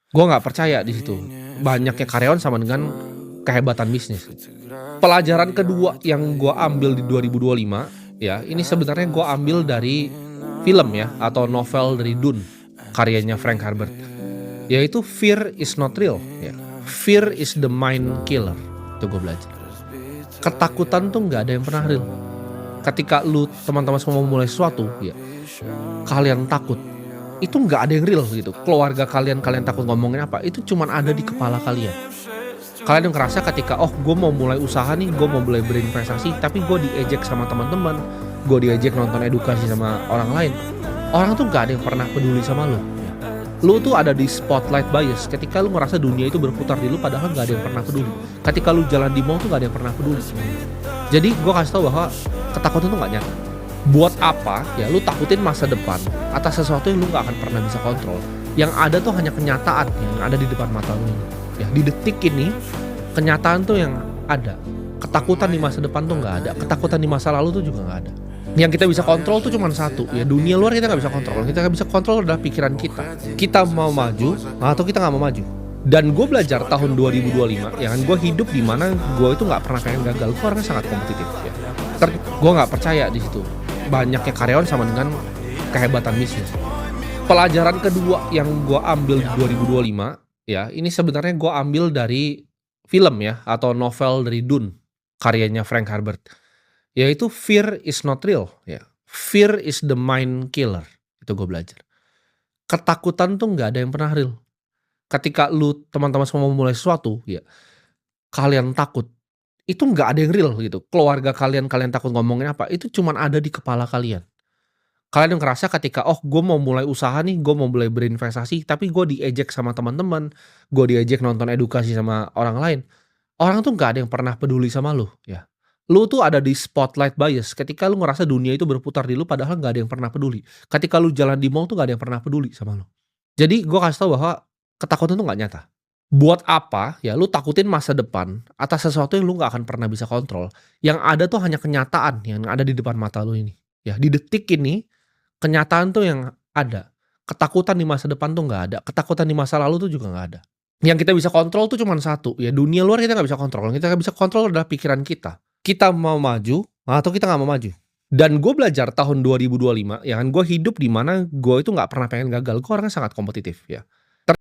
Gue nggak percaya di situ. Banyaknya karyawan sama dengan kehebatan bisnis. Pelajaran kedua yang gue ambil di 2025, ya, ini sebenarnya gue ambil dari film ya, atau novel dari Dune, karyanya Frank Herbert, yaitu Fear is not real, ya. Fear is the mind killer, itu gue belajar. Ketakutan tuh nggak ada yang pernah real. Ketika lu teman-teman semua mau mulai sesuatu, ya, kalian takut, itu nggak ada yang real gitu. Keluarga kalian, kalian takut ngomongin apa, itu cuman ada di kepala kalian. Kalian ngerasa ketika, oh gue mau mulai usaha nih, gue mau mulai berinvestasi, tapi gue diejek sama teman-teman, gue diejek nonton edukasi sama orang lain. Orang tuh nggak ada yang pernah peduli sama lu. Lu tuh ada di spotlight bias ketika lu ngerasa dunia itu berputar di lu, padahal nggak ada yang pernah peduli. Ketika lu jalan di mall tuh nggak ada yang pernah peduli. Jadi gue kasih tau bahwa ketakutan tuh nggak nyata. Buat apa ya lu takutin masa depan atas sesuatu yang lu nggak akan pernah bisa kontrol. Yang ada tuh hanya kenyataan yang ada di depan mata lu ini. Ya, di detik ini kenyataan tuh yang ada. Ketakutan di masa depan tuh nggak ada. Ketakutan di masa lalu tuh juga nggak ada. Yang kita bisa kontrol tuh cuma satu, ya dunia luar kita nggak bisa kontrol. Kita nggak bisa kontrol adalah pikiran kita. Kita mau maju atau kita nggak mau maju. Dan gue belajar tahun 2025, ya kan, gue hidup di mana gue itu nggak pernah pengen gagal. Gue orangnya sangat kompetitif. Ya. Gue nggak percaya di situ. Banyaknya karyawan sama dengan kehebatan bisnis. Pelajaran kedua yang gue ambil di 2025, ya, ini sebenarnya gue ambil dari film ya, atau novel dari Dune, karyanya Frank Herbert, yaitu Fear is not real, ya. Fear is the mind killer, itu gue belajar. Ketakutan tuh nggak ada yang pernah real. Ketika lu teman-teman semua mau mulai sesuatu, ya, kalian takut, itu nggak ada yang real gitu. Keluarga kalian, kalian takut ngomongin apa, itu cuman ada di kepala kalian. Kalian ngerasa ketika, oh gue mau mulai usaha nih, gue mau mulai berinvestasi, tapi gue diejek sama teman-teman, gue diejek nonton edukasi sama orang lain. Orang tuh nggak ada yang pernah peduli sama lu, ya. Lu tuh ada di spotlight bias ketika lu ngerasa dunia itu berputar di lu, padahal nggak ada yang pernah peduli. Ketika lu jalan di mall tuh nggak ada yang pernah peduli sama lu. Jadi gue kasih tau bahwa ketakutan tuh nggak nyata. Buat apa ya lu takutin masa depan atas sesuatu yang lu nggak akan pernah bisa kontrol. Yang ada tuh hanya kenyataan yang ada di depan mata lu ini. Ya, di detik ini kenyataan tuh yang ada. Ketakutan di masa depan tuh nggak ada. Ketakutan di masa lalu tuh juga nggak ada. Yang kita bisa kontrol tuh cuma satu, ya dunia luar kita nggak bisa kontrol. Yang kita bisa kontrol adalah pikiran kita. Kita mau maju atau kita nggak mau maju. Dan gue belajar tahun 2025, ya kan, gue hidup di mana gue itu nggak pernah pengen gagal. Gue orangnya sangat kompetitif, ya.